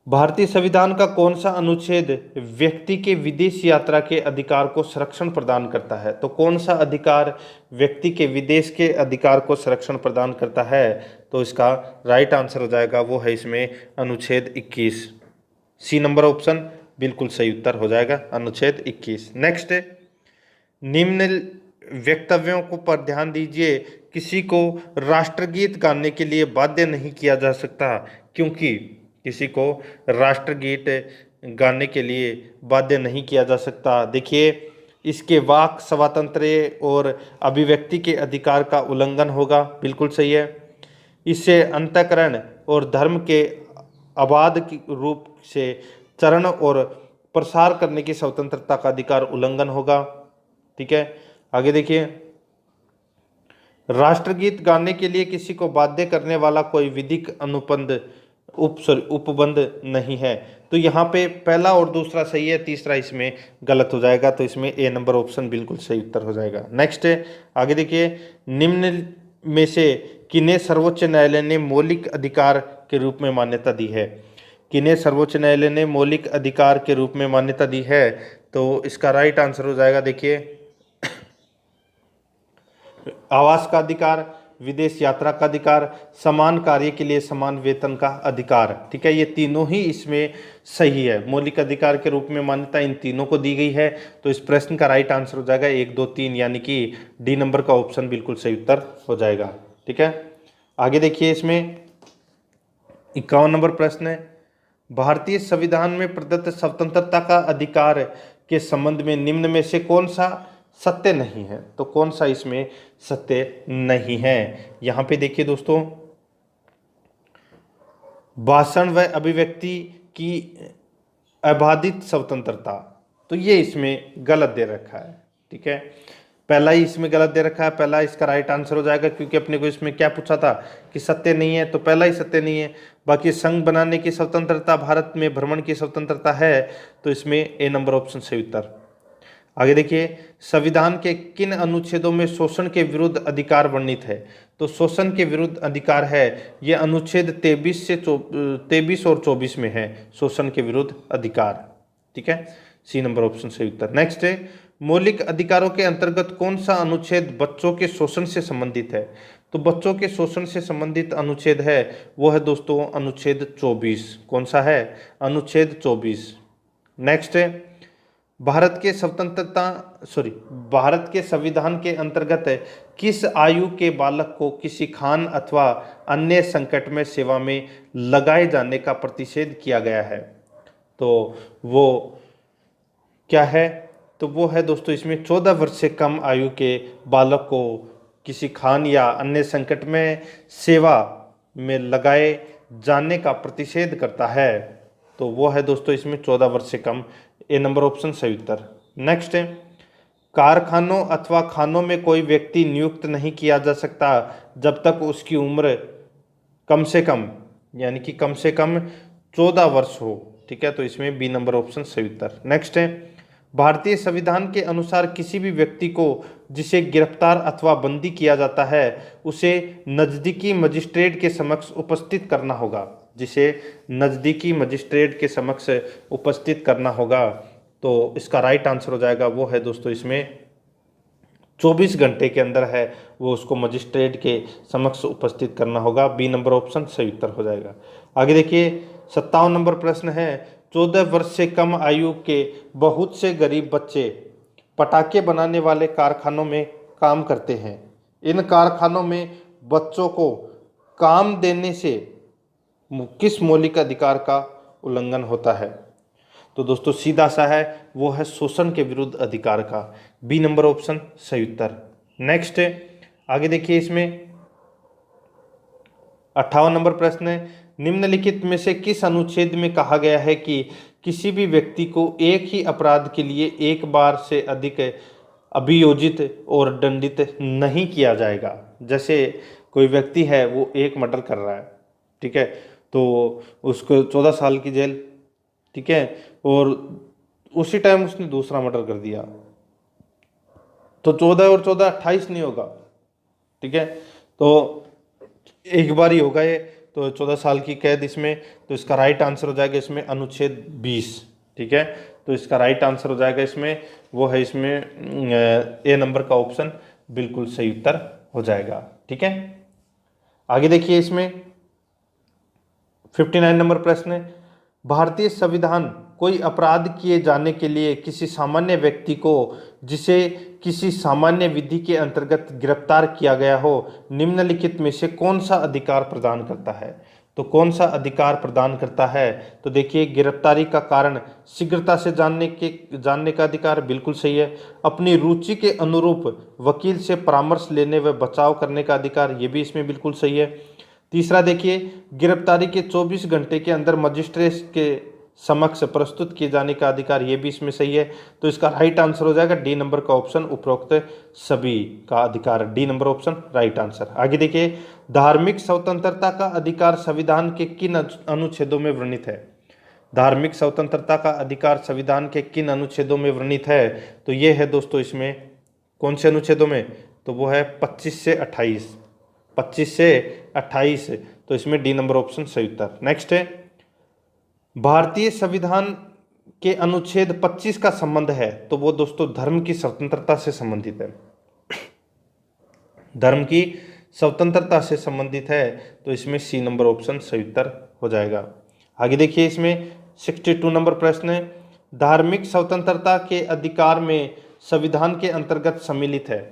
भारतीय संविधान का कौन सा अनुच्छेद व्यक्ति के विदेश यात्रा के अधिकार को संरक्षण प्रदान करता है? तो कौन सा अधिकार व्यक्ति के विदेश के अधिकार को संरक्षण प्रदान करता है? तो इसका राइट आंसर हो जाएगा वो है इसमें अनुच्छेद 21। सी नंबर ऑप्शन बिल्कुल सही उत्तर हो जाएगा, अनुच्छेद 21। नेक्स्ट है, निम्न वक्तव्यों को पर ध्यान दीजिए, किसी को राष्ट्रगीत गाने के लिए बाध्य नहीं किया जा सकता, क्योंकि किसी को राष्ट्रगीत गाने के लिए बाध्य नहीं किया जा सकता। देखिए, इसके वाक स्वातंत्र्य और अभिव्यक्ति के अधिकार का उल्लंघन होगा, बिल्कुल सही है। इससे अंतःकरण और धर्म के अबाध रूप से चरण और प्रसार करने की स्वतंत्रता का अधिकार उल्लंघन होगा। ठीक है, आगे देखिए, राष्ट्रगीत गाने के लिए किसी को बाध्य करने वाला कोई विधिक अनुबंध उपबंध नहीं है। तो यहाँ पे पहला और दूसरा सही है, तीसरा इसमें गलत हो जाएगा। तो इसमें ए नंबर ऑप्शन बिल्कुल सही उत्तर हो जाएगा। नेक्स्ट है, आगे देखिए, निम्न में से किन्हें सर्वोच्च न्यायालय ने मौलिक अधिकार के रूप में मान्यता दी है? किन्हें सर्वोच्च न्यायालय ने मौलिक अधिकार के रूप में मान्यता दी है? तो इसका राइट आंसर हो जाएगा, देखिए, आवास का अधिकार, विदेश यात्रा का अधिकार, समान कार्य के लिए समान वेतन का अधिकार। ठीक है, ये तीनों ही इसमें सही है। मौलिक अधिकार के रूप में मान्यता इन तीनों को दी गई है। तो इस प्रश्न का राइट आंसर हो जाएगा 1, 2, 3, यानी कि डी नंबर का ऑप्शन बिल्कुल सही उत्तर हो जाएगा। ठीक है, आगे देखिए, इसमें 51 नंबर प्रश्न है, भारतीय संविधान में प्रदत्त स्वतंत्रता का अधिकार के संबंध में निम्न में से कौन सा सत्य नहीं है? तो कौन सा इसमें सत्य नहीं है? यहां पे देखिए दोस्तों, भाषण व अभिव्यक्ति की अबाधित स्वतंत्रता, तो ये इसमें गलत दे रखा है। ठीक है, पहला ही इसमें गलत दे रखा है, पहला इसका राइट आंसर हो जाएगा, क्योंकि अपने को इसमें क्या पूछा था कि सत्य नहीं है, तो पहला ही सत्य नहीं है। बाकी संघ बनाने की स्वतंत्रता, भारत में भ्रमण की स्वतंत्रता है, तो इसमें ए नंबर ऑप्शन सही उत्तर। आगे देखिए, संविधान के किन अनुच्छेदों में शोषण के विरुद्ध अधिकार वर्णित है? तो शोषण के विरुद्ध अधिकार है, ये अनुच्छेद 23 और 24 में है, शोषण के विरुद्ध अधिकार। ठीक है, सी नंबर ऑप्शन सही उत्तर। नेक्स्ट है, मौलिक अधिकारों के अंतर्गत कौन सा अनुच्छेद बच्चों के शोषण से संबंधित है? तो बच्चों के शोषण से संबंधित अनुच्छेद है वो है दोस्तों अनुच्छेद 24। कौन सा है? अनुच्छेद 24। नेक्स्ट है, भारत के संविधान के अंतर्गत किस आयु के बालक को किसी खान अथवा अन्य संकट में सेवा में लगाए जाने का प्रतिषेध किया गया है? तो वो क्या है? तो वो है दोस्तों इसमें 14 वर्ष से कम आयु के बालक को किसी खान या अन्य संकट में सेवा में लगाए जाने का प्रतिषेध करता है, तो वो है दोस्तों इसमें 14 वर्ष से कम, ए नंबर ऑप्शन सही उत्तर। नेक्स्ट है, कारखानों अथवा खानों में कोई व्यक्ति नियुक्त नहीं किया जा सकता जब तक उसकी उम्र कम से कम, यानी कि कम से कम 14 वर्ष हो। ठीक है, तो इसमें बी नंबर ऑप्शन सही उत्तर। नेक्स्ट है, भारतीय संविधान के अनुसार किसी भी व्यक्ति को जिसे गिरफ्तार अथवा बंदी किया जाता है उसे नजदीकी मजिस्ट्रेट के समक्ष उपस्थित करना होगा। जिसे नजदीकी मजिस्ट्रेट के समक्ष उपस्थित करना होगा, तो इसका राइट आंसर हो जाएगा वो है दोस्तों इसमें 24 घंटे के अंदर है वो उसको मजिस्ट्रेट के समक्ष उपस्थित करना होगा। बी नंबर ऑप्शन सही उत्तर हो जाएगा। आगे देखिए, 57 नंबर प्रश्न है, 14 वर्ष से कम आयु के बहुत से गरीब बच्चे पटाखे बनाने वाले कारखानों में काम करते हैं। इन कारखानों में बच्चों को काम देने से किस मौलिक अधिकार का उल्लंघन होता है? तो दोस्तों सीधा सा है, वो है शोषण के विरुद्ध अधिकार का। बी नंबर ऑप्शन सही उत्तर। नेक्स्ट है, आगे देखिए, इसमें 58 नंबर प्रश्न है, निम्नलिखित में से किस अनुच्छेद में कहा गया है कि किसी भी व्यक्ति को एक ही अपराध के लिए एक बार से अधिक अभियोजित और दंडित नहीं किया जाएगा? जैसे कोई व्यक्ति है वो एक मर्डर कर रहा है, ठीक है, तो उसको 14 साल की जेल, ठीक है, और उसी टाइम उसने दूसरा मर्डर कर दिया, तो 14 और 14 28 नहीं होगा, ठीक है, तो एक बार ही होगा ये, तो 14 साल की कैद इसमें, तो इसका राइट आंसर हो जाएगा इसमें अनुच्छेद 20। ठीक है, तो इसका राइट आंसर हो जाएगा इसमें वो है इसमें ए नंबर का ऑप्शन बिल्कुल सही उत्तर हो जाएगा। ठीक है, आगे देखिए, इसमें 59 नंबर प्रश्न है, भारतीय संविधान कोई अपराध किए जाने के लिए किसी सामान्य व्यक्ति को जिसे किसी सामान्य विधि के अंतर्गत गिरफ्तार किया गया हो निम्नलिखित में से कौन सा अधिकार प्रदान करता है? तो कौन सा अधिकार प्रदान करता है? तो देखिए, गिरफ्तारी का कारण शीघ्रता से जानने का अधिकार, बिल्कुल सही है। अपनी रुचि के अनुरूप वकील से परामर्श लेने व बचाव करने का अधिकार, ये भी इसमें बिल्कुल सही है। तीसरा देखिए, गिरफ्तारी के 24 घंटे के अंदर मजिस्ट्रेट के समक्ष प्रस्तुत किए जाने का अधिकार, ये भी इसमें सही है। तो इसका राइट आंसर हो जाएगा डी नंबर का ऑप्शन, उपरोक्त सभी का अधिकार, D number option right answer. आगे देखिए, धार्मिक स्वतंत्रता का अधिकार संविधान के किन अनुच्छेदों में वर्णित है? धार्मिक स्वतंत्रता का अधिकार संविधान के किन अनुच्छेदों में वर्णित है? तो ये है दोस्तों इसमें कौन से अनुच्छेदों में? तो वो है 25 से 28, 25 से 28, तो इसमें डी नंबर ऑप्शन सही उत्तर। नेक्स्ट है, भारतीय संविधान के अनुच्छेद 25 का संबंध है, तो वो दोस्तों धर्म की स्वतंत्रता से संबंधित है, धर्म की स्वतंत्रता से संबंधित है, तो इसमें सी नंबर ऑप्शन सही उत्तर हो जाएगा। आगे देखिए, इसमें 62 नंबर प्रश्न है, धार्मिक स्वतंत्रता के अधिकार में संविधान के अंतर्गत सम्मिलित है।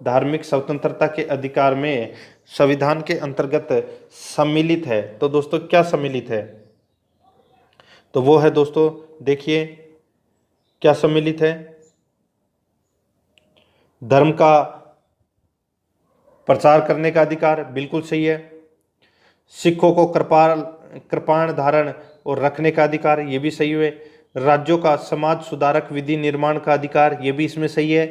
धार्मिक स्वतंत्रता के अधिकार में संविधान के अंतर्गत सम्मिलित है, तो दोस्तों क्या सम्मिलित है? तो वो है दोस्तों, देखिए क्या सम्मिलित है, धर्म का प्रचार करने का अधिकार, बिल्कुल सही है। सिखों को कृपाण धारण और रखने का अधिकार, ये भी सही है। राज्यों का समाज सुधारक विधि निर्माण का अधिकार, ये भी इसमें सही है।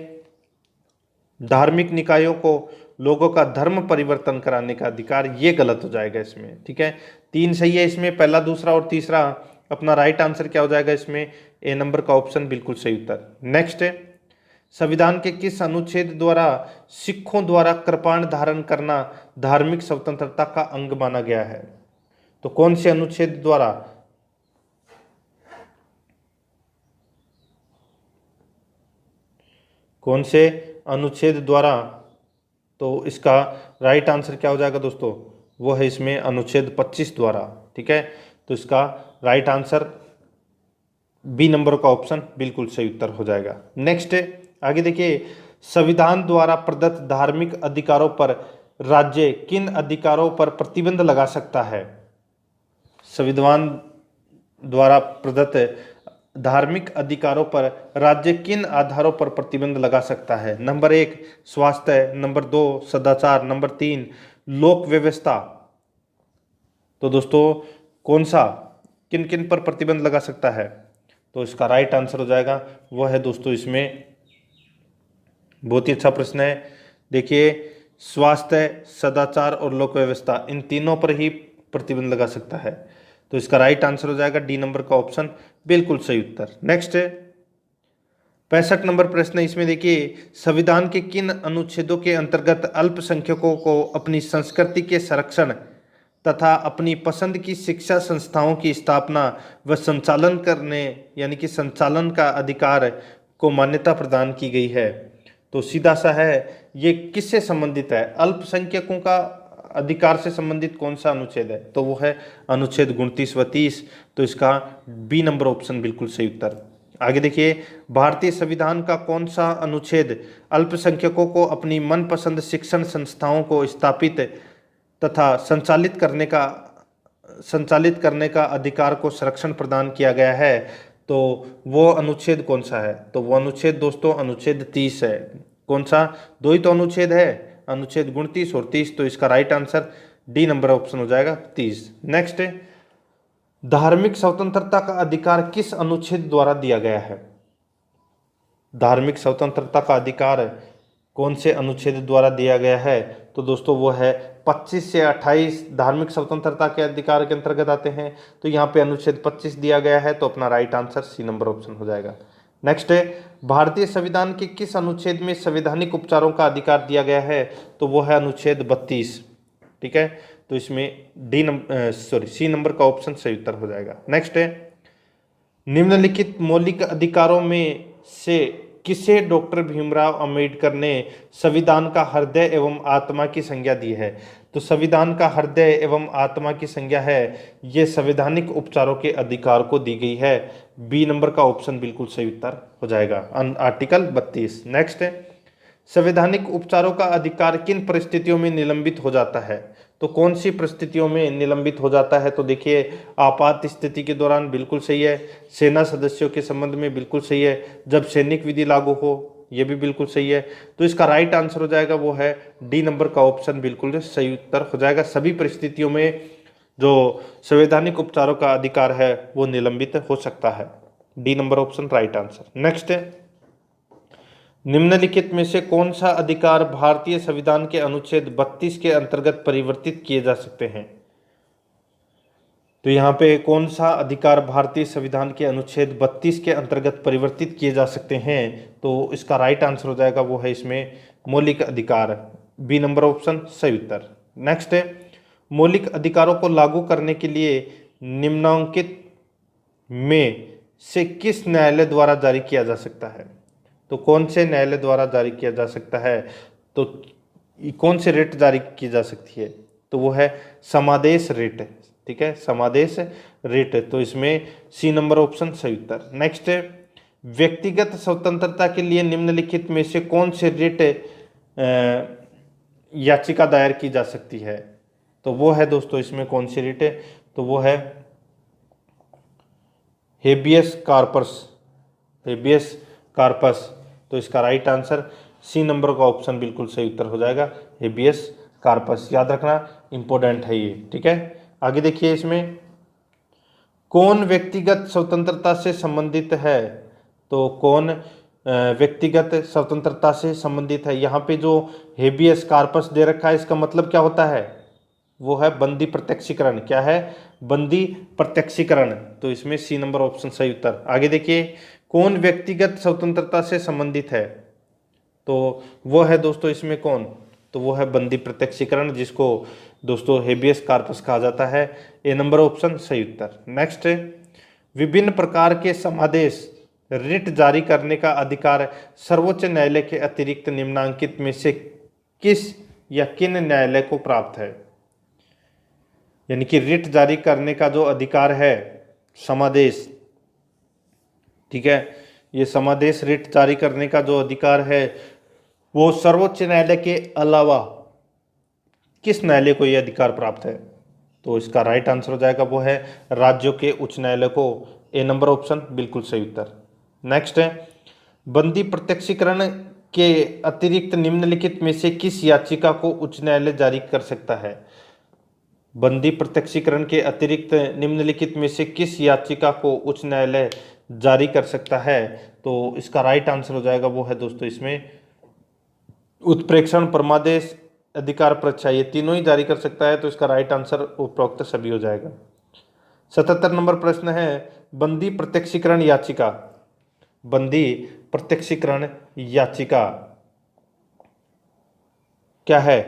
धार्मिक निकायों को लोगों का धर्म परिवर्तन कराने का अधिकार, ये गलत हो जाएगा इसमें। ठीक है, 3 सही है इसमें, पहला, दूसरा और तीसरा। अपना राइट आंसर क्या हो जाएगा इसमें? ए नंबर का ऑप्शन बिल्कुल सही उत्तर। नेक्स्ट है, संविधान के किस अनुच्छेद द्वारा सिखों द्वारा कृपाण धारण करना धार्मिक स्वतंत्रता का अंग माना गया है? तो कौन से अनुच्छेद द्वारा? कौन से अनुच्छेद द्वारा? तो इसका राइट आंसर क्या हो जाएगा दोस्तों? वो है इसमें अनुच्छेद 25 द्वारा। ठीक है, तो इसका राइट आंसर बी नंबर का ऑप्शन बिल्कुल सही उत्तर हो जाएगा। नेक्स्ट आगे देखिए, संविधान द्वारा प्रदत्त धार्मिक अधिकारों पर राज्य किन अधिकारों पर प्रतिबंध लगा सकता है? संविधान द्वारा प्रदत्त धार्मिक अधिकारों पर राज्य किन आधारों पर प्रतिबंध लगा सकता है? नंबर 1 स्वास्थ्य, नंबर 2 सदाचार, नंबर 3 लोक व्यवस्था। तो दोस्तों कौन सा, किन किन पर प्रतिबंध लगा सकता है? तो इसका राइट आंसर हो जाएगा वो है दोस्तों इसमें, बहुत ही अच्छा प्रश्न है। देखिए, स्वास्थ्य, सदाचार और लोक व्यवस्था, इन तीनों पर ही प्रतिबंध लगा सकता है। तो इसका राइट आंसर हो जाएगा डी नंबर का ऑप्शन बिल्कुल सही उत्तर। नेक्स्ट है 65 नंबर प्रश्न है, इसमें देखिए, संविधान के किन अनुच्छेदों के अंतर्गत अल्पसंख्यकों को अपनी संस्कृति के संरक्षण तथा अपनी पसंद की शिक्षा संस्थाओं की स्थापना व संचालन करने यानी कि संचालन का अधिकार को मान्यता प्रदान की गई है? तो सीधा सा है, ये किससे संबंधित है? अल्पसंख्यकों का अधिकार से संबंधित कौन सा अनुच्छेद है? तो वो है अनुच्छेद 29 व 30। तो इसका बी नंबर ऑप्शन बिल्कुल सही उत्तर। आगे देखिए, भारतीय संविधान का कौन सा अनुच्छेद अल्पसंख्यकों को अपनी मनपसंद शिक्षण संस्थाओं को स्थापित तथा संचालित करने का अधिकार को संरक्षण प्रदान किया गया है? तो वो अनुच्छेद कौन सा है? तो वो अनुच्छेद दोस्तों अनुच्छेद 30 है। कौन सा? 2 ही तो अनुच्छेद है, अनुच्छेद 29 और 30। तो इसका right answer D number option हो जाएगा 30। नेक्स्ट है, धार्मिक स्वतंत्रता का अधिकार किस अनुच्छेद द्वारा दिया गया है? धार्मिक स्वतंत्रता का अधिकार कौन से अनुच्छेद द्वारा दिया गया है? तो दोस्तों वो है 25 से 28 धार्मिक स्वतंत्रता के अधिकार के अंतर्गत आते हैं। तो यहाँ पे अनुच्छेद 25 दिया गया है, तो अपना right answer C number option हो जाएगा। नेक्स्ट है, भारतीय संविधान के किस अनुच्छेद में संवैधानिक उपचारों का अधिकार दिया गया है? तो वो है अनुच्छेद 32। ठीक है, तो इसमें सी नंबर का ऑप्शन सही उत्तर हो जाएगा। नेक्स्ट है, निम्नलिखित मौलिक अधिकारों में से किसे डॉक्टर भीमराव अंबेडकर ने संविधान का हृदय एवं आत्मा की संज्ञा दी है? तो संविधान का हृदय एवं आत्मा की संज्ञा है, ये संवैधानिक उपचारों के अधिकार को दी गई है। बी नंबर का ऑप्शन बिल्कुल सही उत्तर हो जाएगा, आर्टिकल 32। नेक्स्ट है, संवैधानिक उपचारों का अधिकार किन परिस्थितियों में निलंबित हो जाता है? तो कौन सी परिस्थितियों में निलंबित हो जाता है? तो देखिए, आपात स्थिति के दौरान बिल्कुल सही है, सेना सदस्यों के संबंध में बिल्कुल सही है, जब सैनिक विधि लागू हो ये भी बिल्कुल सही है। तो इसका राइट आंसर हो जाएगा वो है डी नंबर का ऑप्शन बिल्कुल सही उत्तर हो जाएगा। सभी परिस्थितियों में जो संवैधानिक उपचारों का अधिकार है वो निलंबित हो सकता है। D number option right answer. Next है, निम्नलिखित में से कौन सा अधिकार भारतीय संविधान के अनुच्छेद 32 के अंतर्गत परिवर्तित किए जा सकते हैं? तो यहाँ पे कौन सा अधिकार भारतीय संविधान के अनुच्छेद 32 के अंतर्गत परिवर्तित किए जा सकते हैं? तो इसका राइट आंसर हो जाएगा वो है इसमें मौलिक अधिकार, बी नंबर ऑप्शन सही उत्तर। नेक्स्ट है, मौलिक अधिकारों को लागू करने के लिए निम्नांकित में से किस न्यायालय द्वारा जारी किया जा सकता है? तो कौन से न्यायालय द्वारा जारी किया जा सकता है? तो कौन से रिट जारी की जा सकती है? तो वो है समादेश रिट। ठीक है, समादेश रिट। तो इसमें सी नंबर ऑप्शन सही उत्तर। नेक्स्ट है, व्यक्तिगत स्वतंत्रता के लिए निम्नलिखित में से कौन से रिट याचिका दायर की जा सकती है? तो वो है दोस्तों इसमें कौन सी रिट है? तो वो है हेबियस कार्पस, हेबियस कार्पस। तो इसका राइट आंसर सी नंबर का ऑप्शन बिल्कुल सही उत्तर हो जाएगा, हेबियस कार्पस। याद रखना इंपॉर्टेंट है ये। ठीक है, आगे देखिए, इसमें कौन व्यक्तिगत स्वतंत्रता से संबंधित है? तो कौन व्यक्तिगत स्वतंत्रता से संबंधित है। यहाँ पे जो हेबियस कार्पस दे रखा है इसका मतलब क्या होता है, वो है बंदी प्रत्यक्षीकरण। क्या है, बंदी प्रत्यक्षीकरण। तो इसमें सी नंबर ऑप्शन सही उत्तर। आगे देखिए, कौन व्यक्तिगत स्वतंत्रता से संबंधित है, तो वो है दोस्तों इसमें कौन, तो वो है बंदी प्रत्यक्षीकरण, जिसको दोस्तों हेबियस कार्पस कहा जाता है। ए नंबर ऑप्शन सही उत्तर। नेक्स्ट, विभिन्न प्रकार के समादेश रिट जारी करने का अधिकार सर्वोच्च न्यायालय के अतिरिक्त निम्नांकित में से किस या किन न्यायालय को प्राप्त है। यानी कि रिट जारी करने का जो अधिकार है, समादेश, ठीक है, ये समादेश रिट जारी करने का जो अधिकार है वो सर्वोच्च न्यायालय के अलावा किस न्यायालय को यह अधिकार प्राप्त है, तो इसका राइट आंसर हो जाएगा वो है राज्यों के उच्च न्यायालय को। ए नंबर ऑप्शन बिल्कुल सही उत्तर। नेक्स्ट है, बंदी प्रत्यक्षीकरण के अतिरिक्त निम्नलिखित में से किस याचिका को उच्च न्यायालय जारी कर सकता है। बंदी प्रत्यक्षीकरण के अतिरिक्त निम्नलिखित में से किस याचिका को उच्च न्यायालय जारी कर सकता है, तो इसका राइट आंसर हो जाएगा वो है दोस्तों इसमें उत्प्रेक्षण, परमादेश, अधिकार परीक्षा, ये तीनों ही जारी कर सकता है। तो इसका राइट आंसर उपरोक्त सभी हो जाएगा। 77 नंबर प्रश्न है, बंदी प्रत्यक्षीकरण याचिका, बंदी प्रत्यक्षीकरण याचिका क्या है,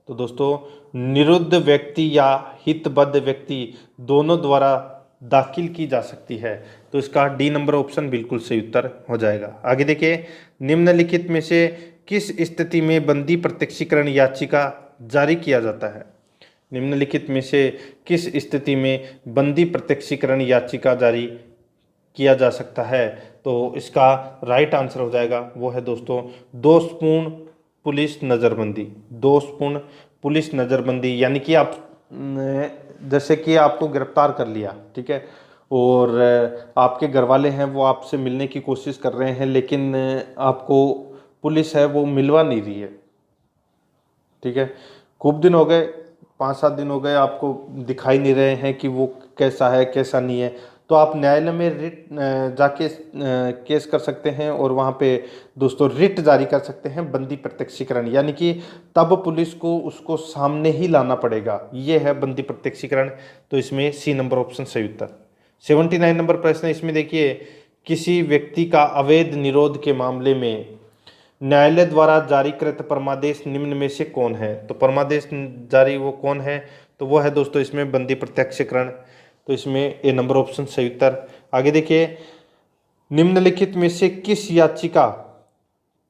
तो दोस्तों निरुद्ध व्यक्ति या हितबद्ध व्यक्ति दोनों द्वारा दाखिल की जा सकती है। तो इसका डी नंबर ऑप्शन बिल्कुल सही उत्तर हो जाएगा। आगे देखिए, निम्नलिखित में से किस स्थिति में बंदी प्रत्यक्षीकरण याचिका जारी किया जाता है। निम्नलिखित में से किस स्थिति में बंदी प्रत्यक्षीकरण याचिका जारी किया जा सकता है, तो इसका राइट आंसर हो जाएगा वो है दोस्तों दोषपूर्ण पुलिस नज़रबंदी। दोषपूर्ण पुलिस नज़रबंदी यानी कि आप जैसे कि आपको गिरफ्तार कर लिया, ठीक है, और आपके घर वाले हैं वो आपसे मिलने की कोशिश कर रहे हैं, लेकिन आपको पुलिस है वो मिलवा नहीं रही है, ठीक है, खूब दिन हो गए, 5-7 दिन हो गए, आपको दिखाई नहीं रहे हैं कि वो कैसा है कैसा नहीं है, तो आप न्यायालय में रिट जाके केस कर सकते हैं और वहाँ पे दोस्तों रिट जारी कर सकते हैं बंदी प्रत्यक्षीकरण, यानी कि तब पुलिस को उसको सामने ही लाना पड़ेगा, ये है बंदी प्रत्यक्षीकरण। तो इसमें सी नंबर ऑप्शन सही उत्तर। 79 नंबर प्रश्न है, इसमें देखिए, किसी व्यक्ति का अवैध निरोध के मामले में न्यायालय द्वारा जारीकृत परमादेश निम्न में से कौन है। तो परमादेश जारी वो कौन है, तो वो है दोस्तों इसमें बंदी प्रत्यक्षीकरण। तो इसमें ए नंबर ऑप्शन सही उत्तर। आगे देखिए, निम्नलिखित में से किस याचिका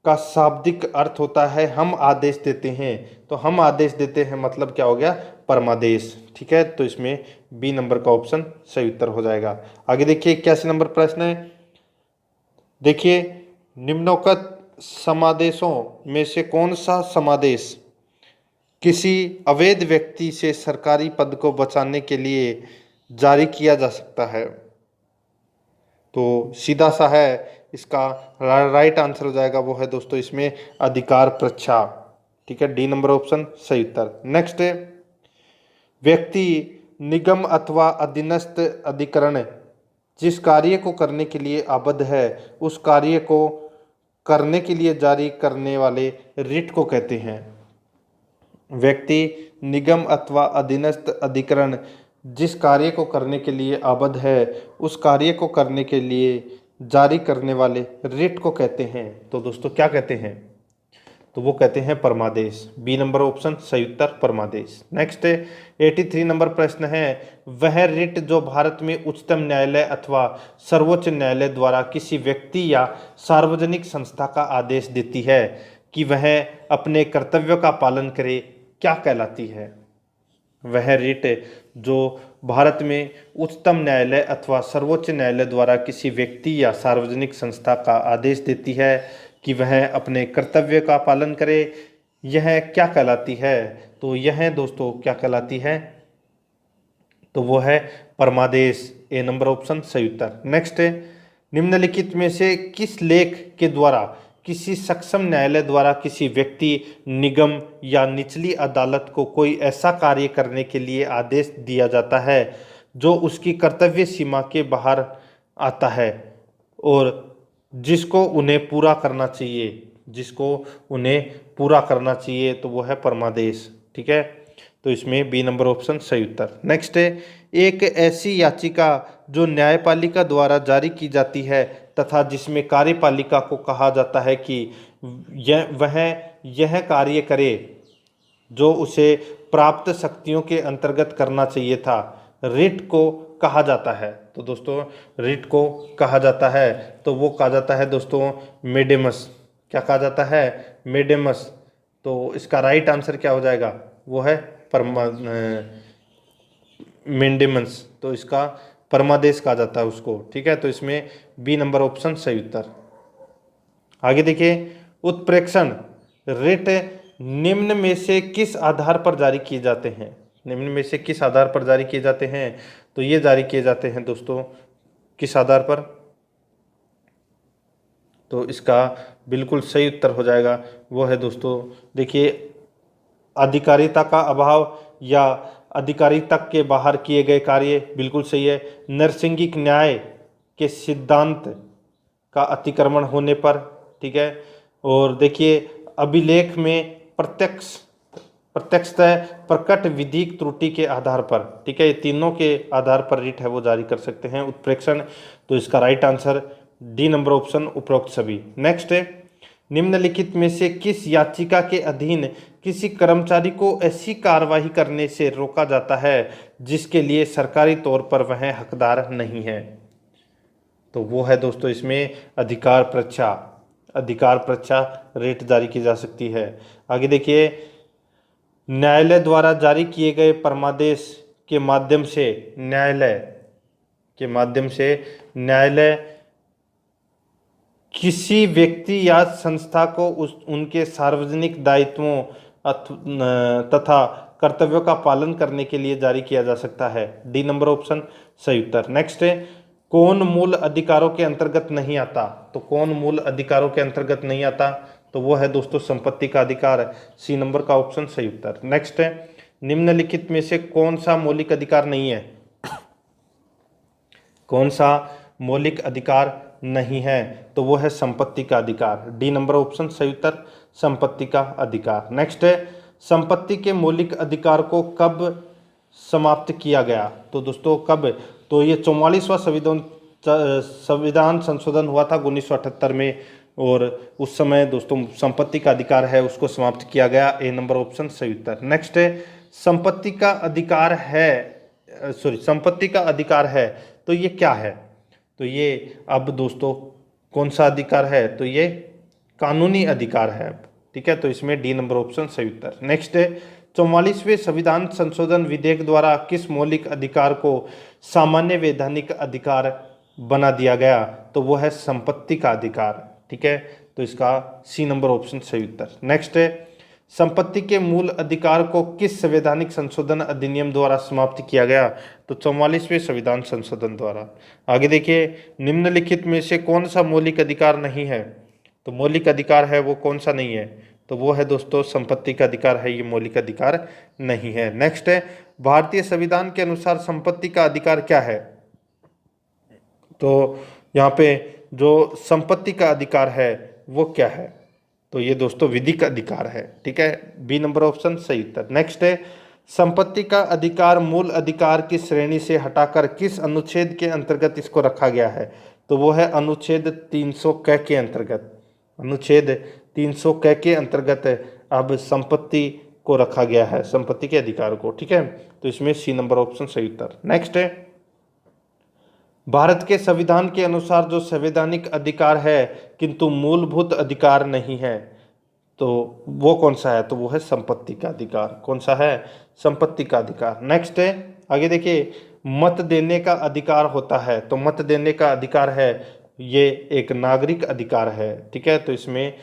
का शाब्दिक अर्थ होता है हम आदेश देते हैं। तो हम आदेश देते हैं मतलब क्या हो गया, परमादेश, ठीक है। तो इसमें बी नंबर का ऑप्शन सही उत्तर हो जाएगा। आगे देखिए 81 नंबर प्रश्न है, देखिए निम्नोक्त समादेशों में से कौन सा समादेश किसी अवैध व्यक्ति से सरकारी पद को बचाने के लिए जारी किया जा सकता है। तो सीधा सा है, इसका राइट आंसर हो जाएगा वो है दोस्तों इसमें अधिकार परीक्षा, ठीक है, डी नंबर ऑप्शन सही उत्तर। नेक्स्ट, व्यक्ति निगम अथवा अधीनस्थ अधिकरण जिस कार्य को करने के लिए आबद्ध है उस कार्य को करने के लिए जारी करने वाले रिट को कहते हैं। व्यक्ति निगम अथवा अधीनस्थ अधिकरण जिस कार्य को करने के लिए आबद्ध है उस कार्य को करने के लिए जारी करने वाले रिट को कहते हैं। तो दोस्तों क्या कहते हैं, तो वो कहते हैं परमादेश। बी नंबर ऑप्शन सही उत्तर, परमादेश। नेक्स्ट 83 नंबर प्रश्न है, वह रिट जो भारत में उच्चतम न्यायालय अथवा सर्वोच्च न्यायालय द्वारा किसी व्यक्ति या सार्वजनिक संस्था का आदेश देती है कि वह अपने कर्तव्य का पालन करे, क्या कहलाती है। वह रिट जो भारत में उच्चतम न्यायालय अथवा सर्वोच्च न्यायालय द्वारा किसी व्यक्ति या सार्वजनिक संस्था का आदेश देती है कि वह अपने कर्तव्य का पालन करे, यह क्या कहलाती है। तो यह दोस्तों क्या कहलाती है, तो वो है परमादेश। ए नंबर ऑप्शन सही उत्तर। नेक्स्ट, निम्नलिखित में से किस लेख के द्वारा किसी सक्षम न्यायालय द्वारा किसी व्यक्ति, निगम या निचली अदालत को कोई ऐसा कार्य करने के लिए आदेश दिया जाता है जो उसकी कर्तव्य सीमा के बाहर आता है और जिसको उन्हें पूरा करना चाहिए, जिसको उन्हें पूरा करना चाहिए, तो वो है परमादेश। ठीक है, तो इसमें बी नंबर ऑप्शन सही उत्तर। नेक्स्ट है, एक ऐसी याचिका जो न्यायपालिका द्वारा जारी की जाती है तथा जिसमें कार्यपालिका को कहा जाता है कि वह यह कार्य करे जो उसे प्राप्त शक्तियों के अंतर्गत करना चाहिए था, रिट को कहा जाता है। तो दोस्तों रिट को कहा जाता है, तो वो कहा जाता है दोस्तों मेडेमस। क्या कहा जाता है? मेडेमस। तो इसका राइट आंसर क्या हो जाएगा? वो है मेंडेमस। तो इसका परमादेश कहा जाता है उसको। ठीक है, तो इसमें बी नंबर ऑप्शन सही उत्तर। आगे देखिए, उत्प्रेक्षण रिट निम्न में से किस आधार पर जारी किए जाते हैं? निम्न में से किस आधार पर जारी किए जाते हैं? तो ये जारी किए जाते हैं दोस्तों किस आधार पर? तो इसका बिल्कुल सही उत्तर हो जाएगा, वो है दोस्तों देखिए आधिकारिता का अभाव या अधिकारिता के बाहर किए गए कार्य। बिल्कुल सही है। नैसर्गिक न्याय के सिद्धांत का अतिक्रमण होने पर। ठीक है, और देखिए अभिलेख में प्रत्यक्षतः प्रकट विधिक त्रुटि के आधार पर। ठीक है, ये तीनों के आधार पर रिट है वो जारी कर सकते हैं उत्प्रेक्षण। तो इसका right answer D number option उपरोक्त सभी। नेक्स्ट है, निम्नलिखित में से किस याचिका के अधीन किसी कर्मचारी को ऐसी कार्यवाही करने से रोका जाता है जिसके लिए सरकारी तौर पर वह हकदार नहीं है? तो वो है दोस्तों इसमें अधिकार परीक्षा। अधिकार परीक्षा रेट जारी की जा सकती है। आगे देखिए, न्यायालय द्वारा जारी किए गए परमादेश के माध्यम से न्यायालय किसी व्यक्ति या संस्था को उनके सार्वजनिक दायित्वों तथा कर्तव्यों का पालन करने के लिए जारी किया जा सकता है। डी नंबर ऑप्शन सही उत्तर। नेक्स्ट है, कौन मूल अधिकारों के अंतर्गत नहीं आता? तो कौन मूल अधिकारों के अंतर्गत नहीं आता? तो वो है दोस्तों संपत्ति का अधिकार। सी नंबर का ऑप्शन सही उत्तर। नेक्स्ट है, निम्नलिखित में से कौन सा मौलिक अधिकार नहीं है? कौन सा मौलिक अधिकार नहीं है? तो वो है संपत्ति का अधिकार। डी नंबर ऑप्शन सही उत्तर, संपत्ति का अधिकार। नेक्स्ट है, संपत्ति के मौलिक अधिकार को कब समाप्त किया गया? तो दोस्तों कब? तो ये 44वां संविधान संशोधन हुआ था 1978 में, और उस समय दोस्तों संपत्ति का अधिकार है उसको समाप्त किया गया। ए नंबर ऑप्शन सही उत्तर। नेक्स्ट है, संपत्ति का अधिकार है तो ये क्या है? तो ये अब दोस्तों कौन सा अधिकार है? तो ये कानूनी अधिकार है। ठीक है, तो इसमें डी नंबर ऑप्शन सही उत्तर। नेक्स्ट है, 44वें संविधान संशोधन विधेयक द्वारा किस मौलिक अधिकार को सामान्य वैधानिक अधिकार बना दिया गया? तो वो है संपत्ति का अधिकार। ठीक है, तो इसका सी नंबर ऑप्शन सही उत्तर। नेक्स्ट है, संपत्ति के मूल अधिकार को किस संवैधानिक संशोधन अधिनियम द्वारा समाप्त किया गया? तो 44वें संविधान संशोधन द्वारा। आगे देखिए, निम्नलिखित में से कौन सा मौलिक अधिकार नहीं है? तो मौलिक अधिकार है वो कौन सा नहीं है? तो वो है दोस्तों संपत्ति का अधिकार है, ये मौलिक अधिकार नहीं है। नेक्स्ट है, भारतीय संविधान के अनुसार संपत्ति का अधिकार क्या है? तो यहाँ पे जो संपत्ति का अधिकार है वो क्या है? तो ये दोस्तों विधिक अधिकार है। ठीक है, बी नंबर ऑप्शन सही उत्तर। नेक्स्ट है, संपत्ति का अधिकार मूल अधिकार की श्रेणी से हटाकर किस अनुच्छेद के अंतर्गत इसको रखा गया है? तो वो है अनुच्छेद 300 क के अंतर्गत। अनुच्छेद 300 क के अंतर्गत अब संपत्ति को रखा गया है, संपत्ति के अधिकार को। ठीक है, तो इसमें सी नंबर ऑप्शन सही उत्तर। नेक्स्ट है, भारत के संविधान के अनुसार जो संवैधानिक अधिकार है किंतु मूलभूत अधिकार नहीं है, तो वो कौन सा है? तो वो है संपत्ति का अधिकार। कौन सा है? संपत्ति का अधिकार। नेक्स्ट है, आगे देखिए, मत देने का अधिकार होता है। तो मत देने का अधिकार है ये एक नागरिक अधिकार है। ठीक है, तो इसमें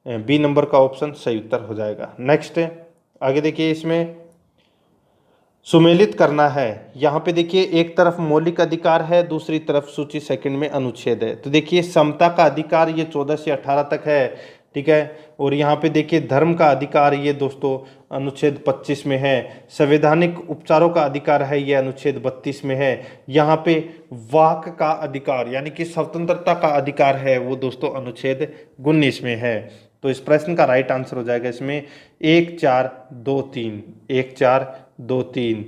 बी नंबर का ऑप्शन सही उत्तर हो जाएगा। नेक्स्ट है, आगे देखिए, इसमें सुमेलित करना है। यहाँ पे देखिए एक तरफ मौलिक अधिकार है, दूसरी तरफ सूची सेकंड में अनुच्छेद है। तो देखिए समता का अधिकार ये 14 से 18 तक है, ठीक है। और यहाँ पे देखिए धर्म का अधिकार, ये दोस्तों अनुच्छेद 25 में है। संवैधानिक उपचारों का अधिकार है, ये अनुच्छेद 32 में है। यहाँ पे वाक का अधिकार यानी कि स्वतंत्रता का अधिकार है, वो दोस्तों अनुच्छेद 19 में है। तो इस प्रश्न का राइट आंसर हो जाएगा इसमें 1 4 2 3, 1 4 2 3।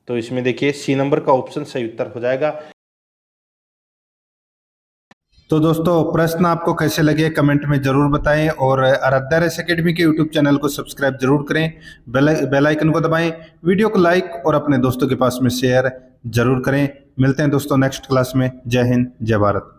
तो इसमें देखिए सी नंबर का ऑप्शन सही उत्तर हो जाएगा। तो दोस्तों प्रश्न आपको कैसे लगे कमेंट में जरूर बताएं और आराध्या रेस एकेडमी के यूट्यूब चैनल को सब्सक्राइब जरूर करें, बेल आइकन को दबाएं, वीडियो को लाइक और अपने दोस्तों के पास में शेयर जरूर करें। मिलते हैं दोस्तों नेक्स्ट क्लास में। जय हिंद, जय भारत।